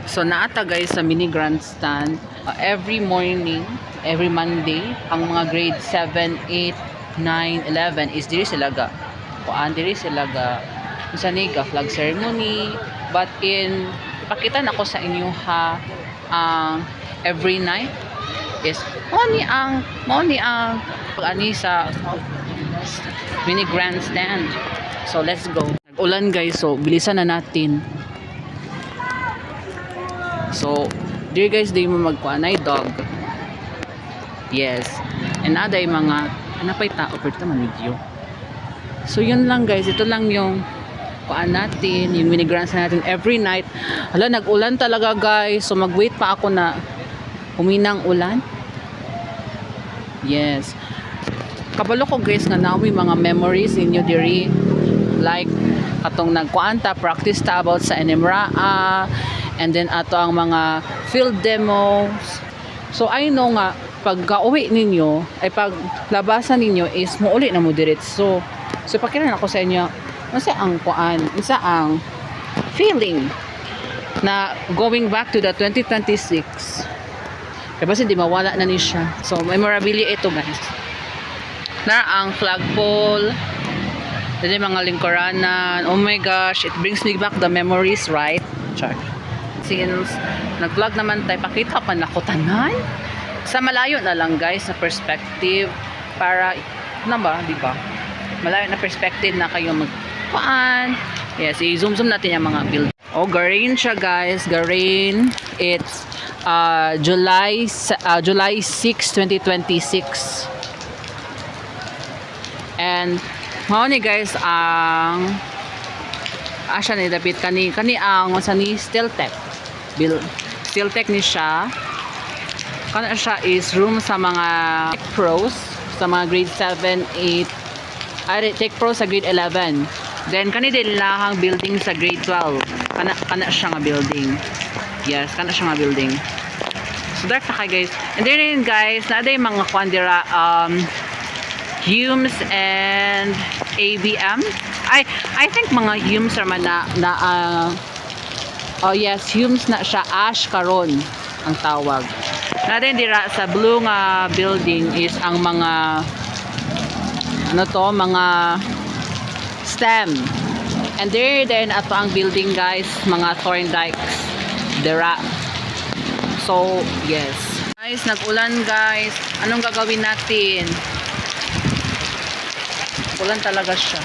So naata guys sa mini grandstand every morning, every Monday, ang mga grade 7, 8, 9, 11 is diri sila ga. Kuan diri sila ga sa niga flag ceremony, but ipakita na ko sa inyo ha ang every night is mao ni ang ani sa mini grandstand. So let's go. Nag-ulan guys, so bilisan na natin. So, dear guys, di mo magkuanay dog. Yes. And aday mga anapay tao pero man video. So, yun lang guys. Ito lang yung kuan natin, yung mini grants natin every night. Hala, nag-ulan talaga guys. So, mag-wait pa ako na huminang ulan. Yes. Kabalo ko guys nga naoy mga memories inyo diri. Like atong nagkuanta, practice ta about sa NMRA. And then ato ang mga field demos. So I know nga pag kauwi ninyo ay pag labasan ninyo is muuli na mo diretso. So pakiran ako sa inyo unsa ang kuan, unsa ang feeling na going back to the 2026. Kaya basta di mawala na ni siya. So memorabilia ito guys. Na ang flagpole, dali mga lingkuranan. Oh my gosh, it brings me back the memories, right? Char. Since nag-vlog naman tayo, pakita pa na ko tanan sa malayo na lang guys na perspective para na ba, di ba? Malayo na perspective na kayo magpaan. Yes, i-zoom natin yung mga build. Oh, Garin siya guys, Garin. It's July 6, 2026. And mao ni guys ang asya ni David kani ang sa ni Stiltech. Stiltech ni siya. Kana siya is room sa mga tech pros sa mga grade 7, 8. Ay tech pro sa grade 11. Then kani din lahang building sa grade 12. Kana siya nga building. Yes, kana siya nga building. So dark na kay guys. And then guys, naaday mga kwandira Humes and ABM. I think mga Humes naman oh yes, Humes na siya, ash karon ang tawag. Na din dira sa blue nga building is ang mga mga STEM. And there then ato ang building guys, mga Thorndikes dira. So yes. Guys, nag-ulan guys. Anong gagawin natin? Ulan talaga siya.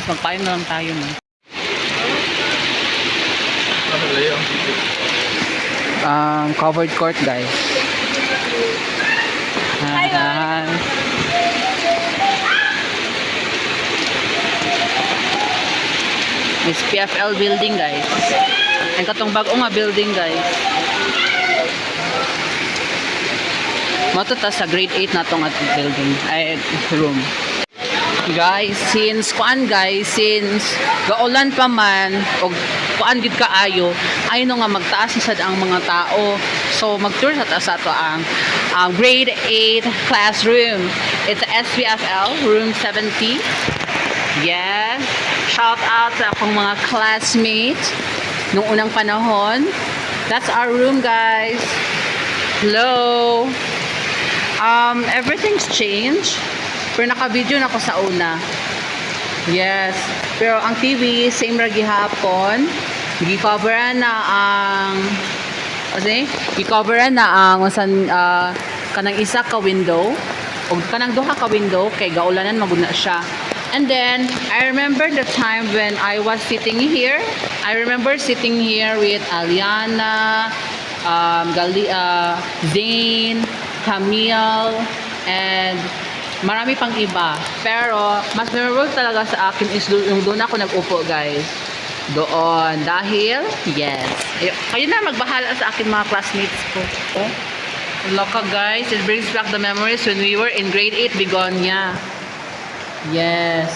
Magpayong na lang tayo no. Covered court guys. It's PFL building guys. Ang katong bag-o nga building guys. Matuta sa grade 8 na tong at building ay room. Guys, since gaulan pa man o kuan gid kaayo, ay no nga magtaas sad ang mga tao. So mag-tour sa taas ato ang grade 8 classroom. It's SPFL room 70. Yes. Shout out sa akong mga classmates nung unang panahon. That's our room, guys. Hello. Everything's changed. Pero naka-video na ako sa una. Yes. Pero ang TV, same ra gihapon. Gi-coveran na ang kanang isa ka window o kanang duha ka window kay gaulanan magud na siya. And then I remember the time when I was sitting here. I remember sitting here with Aliana, Zane, Camille, and marami pang iba. Pero mas memorable talaga sa akin is yung doon ako nag-upo guys. Doon. Dahil, yes. Kayo na magbahala sa akin mga classmates ko. Oh. Loka guys, it brings back the memories when we were in grade 8 Begonia. Yes.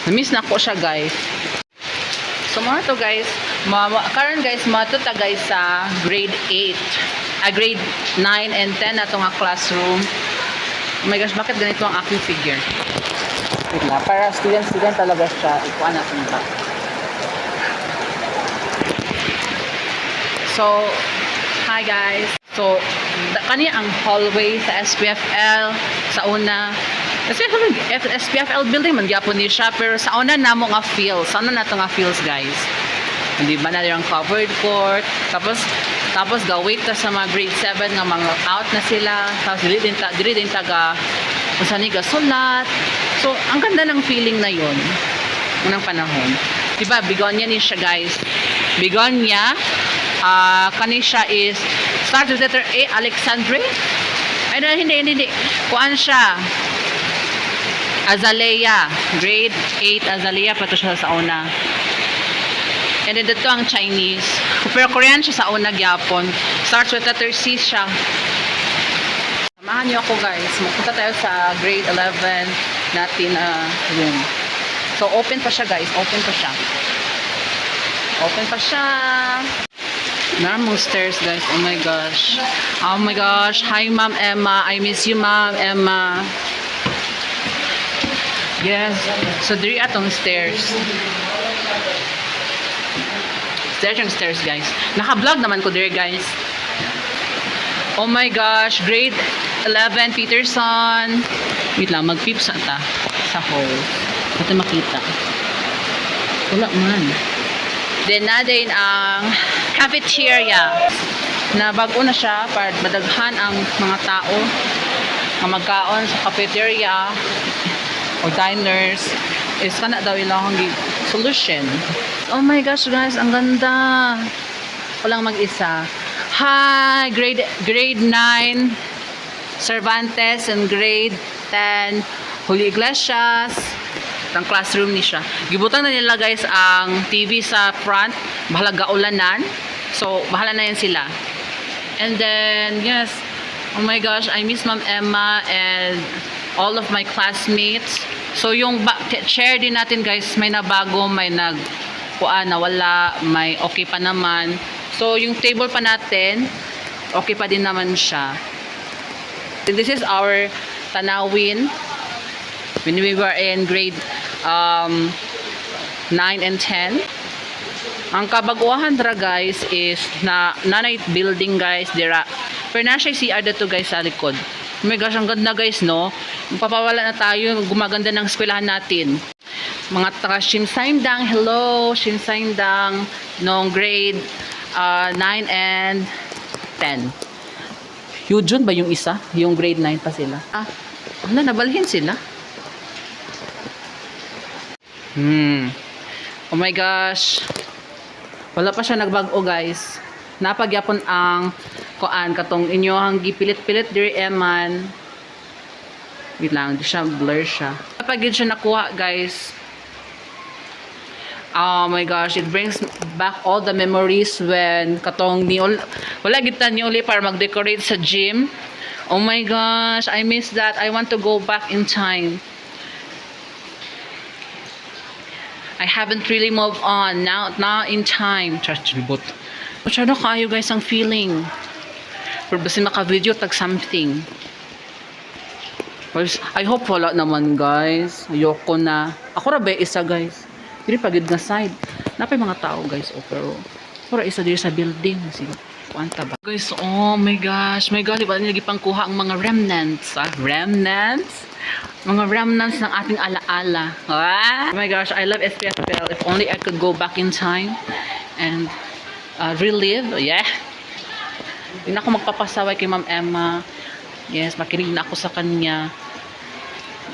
Na-miss na ko siya guys. So mga to guys, karon guys, mga to ta guys sa grade 8. Grade 9 and 10 na itong classroom. Oh my gosh, bakit ganito ang aking figure? Wait na, para student talaga siya. Ikuha natin ba? So, hi guys. So, kani ang hallway sa SPFL sa una. SPFL building man gyapon ni siya, pero sa una namo nga feels. Sa una nato nga feels, guys. Hindi ba na yung covered court. Tapos ga-wait ta sa mga grade 7 nga mga out na sila. Tapos dili din taga usa ni gasulat. So, ang ganda ng feeling na yon unang panahon. Diba, Bigonia ni siya, guys. Bigonia, kani siya is, start with letter A, Alexandre. Ay, no, hindi. Kuan siya. Azalea. Grade 8, Azalea, pato siya sa una. And then, dito ang Chinese. Pero Korean siya sa una, gyapon. Starts with letter C siya. Samahan niyo ako, guys. Magpunta tayo sa grade 11 natin room. So, open pa siya, guys. Open pa siya. Normal stairs, guys. Oh my gosh. Oh my gosh. Hi, Ma'am Emma. I miss you, Ma'am Emma. Yes. So, diri atong stairs. Stairs, guys. Naka-vlog naman ko diri, guys. Oh my gosh. Grade 11, Peterson. Wait lang. Mag-pips ata sa hole. Ito makita. Wala man. Then na din ang cafeteria na bago na siya para madaghan ang mga tao na magkaon sa cafeteria o diners is kana daw ilang solution. Oh my gosh, guys, ang ganda. Walang mag-isa. Hi, grade 9 Cervantes and grade 10 Holy Iglesias. Ang classroom ni siya. Gibutan na nila, guys, ang TV sa front. Bahala gaulanan. So, bahala na yan sila. And then, yes. Oh my gosh, I miss Ma'am Emma and all of my classmates. So, yung chair din natin, guys, may nabago, may nawala, may okay pa naman. So, yung table pa natin, okay pa din naman siya. This is our tanawin when we were in grade 9 and 10. Ang kabaguahan dra, guys, is na nanay building, guys, dira. Pero na siya CR dito, guys, sa likod. Oh my gosh, ang ganda, guys, no? Magpapawala na tayo, gumaganda ng eskwelahan natin. Mga taga Shinsaindang, hello, Shinsaindang, nung grade 9 and 10. Yujun ba yung isa? Yung grade 9 pa sila? Nabalhin sila. Oh my gosh. Wala pa siya nagbago, guys. Napagyapon ang kuan katong inyo ang gipilit-pilit diri eman. Wait lang, di siya blur siya. Napagid siya nakuha, guys. Oh my gosh, it brings back all the memories when katong wala kita ni uli para mag-decorate sa gym. Oh my gosh, I miss that. I want to go back in time. I haven't really moved on. Now in time. Chachibot. Masyado kayo, guys, ang feeling. Pero basta maka-video tag something. I hope wala naman, guys. Ayoko na. Ako rabe isa, guys. Dili pagid nga side. Napay mga tao, guys. Pero isa diri sa building. Sige. Kuanta ba? Guys, oh my gosh. My God, iba nilagi pang kuha ang mga remnants. Remnants? Mga remnants ng ating alaala. Oh my gosh, I love SPFL. If only I could go back in time and relive. Yeah. Hindi na ako magpapasaway kay Ma'am Emma. Yes, makinig na ako sa kanya.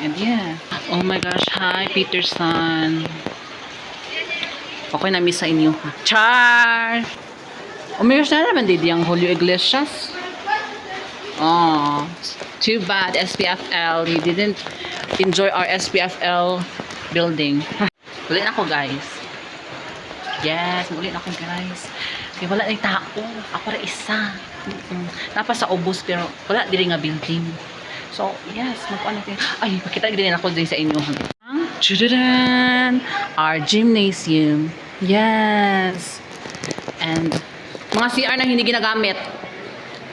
And yeah. Oh my gosh, hi Peterson. Okay, na-miss sa inyo. Char! Umayos na naman din yung Julio Iglesias. Oh, too bad SPFL. We didn't enjoy our SPFL building. Ulit ako, guys. Yes, ulit ako, guys. Kaya wala na tao. Ako na isa. Napa sa ubos pero wala dili nga building. So, yes, magpaano natin. Ay, pakita din ako din sa inyo. Chududan! Our gymnasium. Yes. And mga CR na hindi ginagamit.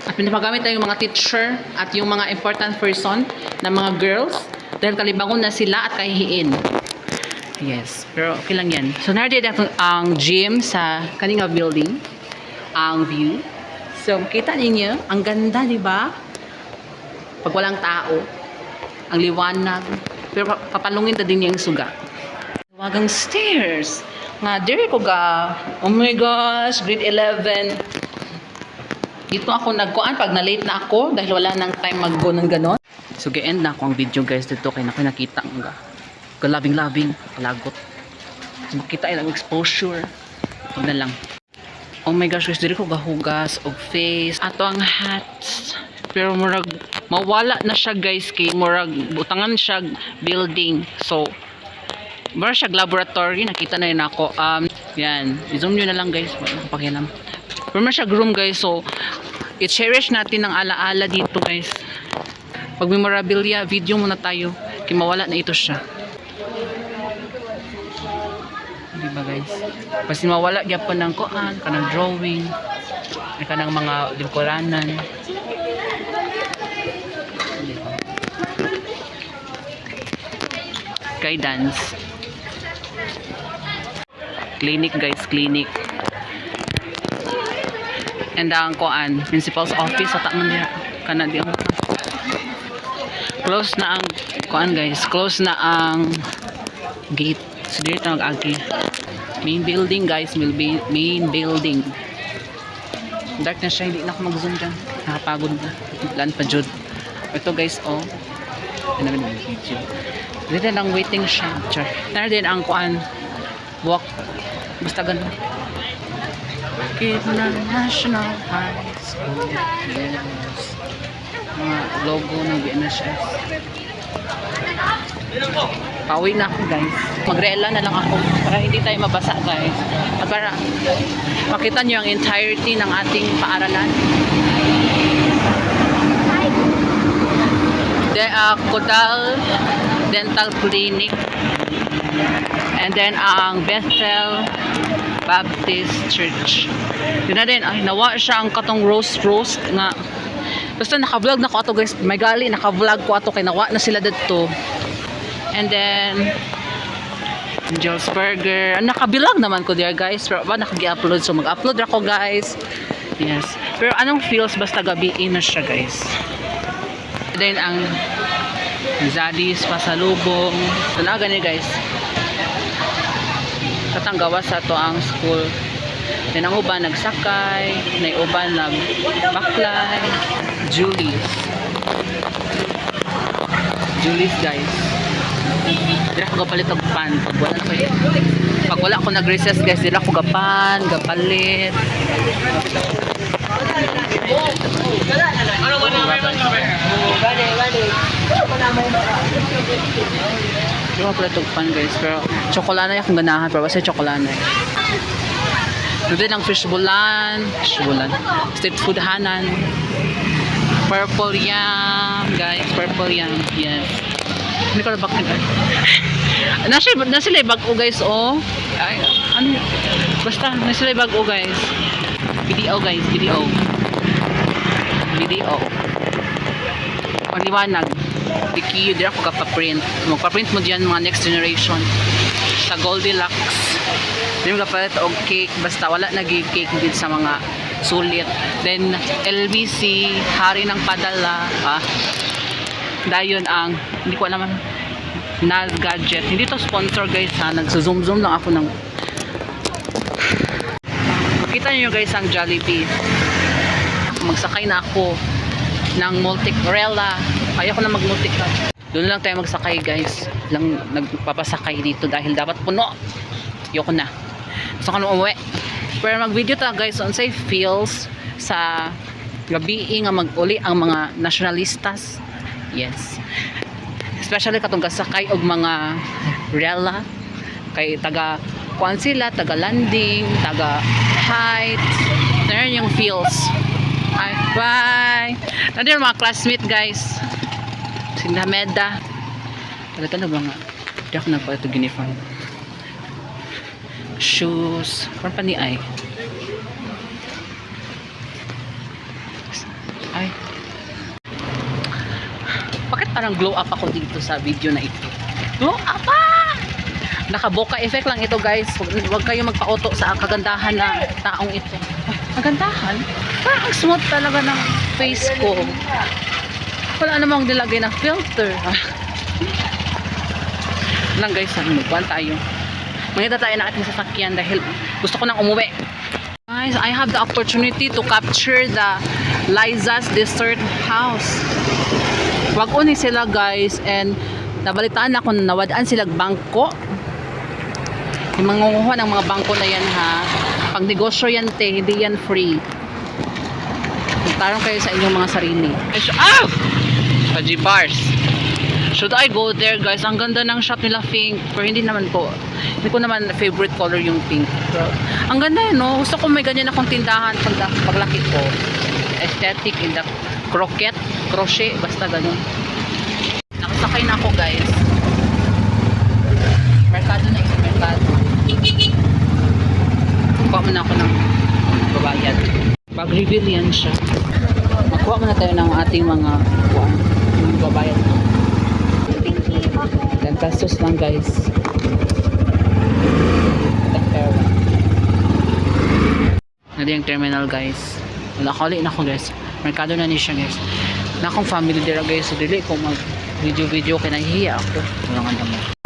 At pinapagamit na yung mga teacher at yung mga important person na mga girls dahil kalibangon na sila at kahihiin. Yes, pero okay lang yan. So, narito ang gym sa kaninga building. ang view. So, kita ninyo, ang ganda, di ba? Pag walang tao, ang liwanag. Pero papalungin na din yung suga. Wagang stairs. Nga, there ko ga. Oh my gosh, grade 11. Dito ako nagkuan pag na-late na ako dahil wala nang time mag-go ng ganon. So, gi-end na ako ang video guys dito kay nakita nga. Kalabing-labing, palagot. So, makita ilang exposure. Huwag na lang. Oh my gosh, guys, dito ko gahugas og face. Ato ang hats. Pero murag mawala na siya guys kay murag butangan siya building. So, murag siya laboratory. Nakita na yun ako. Yan. I-zoom nyo na lang guys. Pakialam. Pero murag siya room guys. So, i-cherish natin ang alaala dito guys. Pag memorabilia, video muna tayo. Kaya mawala na ito siya. Diba guys? Basta mawala gyapon ng kuan, kanang drawing, kanang mga dekoranan. Diba? Guidance. Clinic guys, clinic. And ang kuan, principal's office sa taman diha. Kana di ang close na ang kuan guys, close na ang gate. So dito mag-agi. Main building guys, will be main building. Dark na siya, hindi na ako mag-zoom dyan. Nakapagod na. Lan pa jud. Ito guys, oh. Ano naman yung video. Dito lang waiting siya. Char. Tara din ang kuan. Walk. Basta ganun. Kid na National High School. Yes. Mga logo ng BNSS. Pauwi na ako guys. Magreela na lang ako para hindi tayo mabasa guys. At para makita nyo ang entirety ng ating paaralan. Kodal Dental Clinic. And then ang Bethel Baptist Church. Yun na din. Ay, nawa siya ang katong roast nga. Basta naka-vlog na ko ato guys. May gali, naka-vlog ko ato kay nawa na sila dito. And then Angel's Burger. Nakabilag naman ko there guys. Pero ba nakagi-upload. So mag-upload ako guys. Yes. Pero anong feels basta gabiin na siya guys. And then ang Zadis Pasalubong. So na gani guys. Katanggawa sa to ang school. Then ang uban nagsakay. Na uban nagbaklay. Julie's guys. Dila ko gapalit og pan pag wala ko nag-recess guys, dila ko gapan, gapalit. Dila ko gapalit og pan guys, pero tsokolana akong ganahan, pero basta tsokolana. Dito lang fishbowlan, street food hanan. Purple yam guys, purple yam, yes. Hindi ko na bakit nasa bag o guys, oh. Ay, ano yun? Basta nasa bag o guys. Video guys, video paliwanag diki dira ko kapaprint. Magpaprint mo diyan mga next generation sa Goldilocks. Dili ka palit og cake, basta wala nagi-cake din sa mga sulit. Then LBC, hari ng padala, dayon ang hindi ko alam na gadget. Hindi to sponsor guys ha. Nagzo-zoom lang ako ng makita niyo guys ang Jollibee. Magsakay na ako ng multi-rela. Kaya ko na mag-multi-rela. Doon lang tayo magsakay guys. Lang nagpapasakay dito dahil dapat puno. Yoko na. So kung umuwi. Pero mag-video ta guys on safe feels sa gabi nga mag-uli ang mga nationalistas. Yes. Especially katong gasakay og mga rela kay taga kuan sila, taga landing, taga heights. There yung feels. Ay, bye. Nandiyan mga classmate guys. Sila Meda. Talaga na ba nga? Hindi ako nagpalit ito uniform. Shoes. Parang pani ay. Ay. Bakit parang glow up ako dito sa video na ito? Glow up ah! Naka-boca effect lang ito guys. Huwag kayo magpa-auto sa kagandahan na taong ito. Magandahan. Parang ang smooth talaga ng face ko. Wala namang nilagay na filter. Lang guys, magkuhan tayo. Maganda tayo na ating sasakyan dahil gusto ko nang umuwi. Guys, I have the opportunity to capture the Liza's Dessert House. Wag-uni sila guys, and nabalitaan ako na nawadaan sila bangko. Yung mangunguha ng mga bangko na yan ha. Pag negosyo yan te, hindi yan free. Magtarong kayo sa inyong mga sarili. Paji bars. Should I go there guys? Ang ganda ng shop nila pink. Pero hindi naman po. Hindi ko naman favorite color yung pink. Pero, ang ganda yun no. Gusto ko may ganyan akong tindahan paglaki ko. Aesthetic in the crochet. Basta ganun. Nakasakay na ako guys. Merkado na isang merkado. Kuha muna ako ng babayad. Pag-reveal yan siya. Makuha muna tayo ng ating mga babayad. 10 pesos lang guys. Nadi ang terminal guys. Nakali na ako guys. Merkado na ni siya guys. Na akong family dira guys. So dili ko mag video kaya nahihiya ako. Wala nga naman.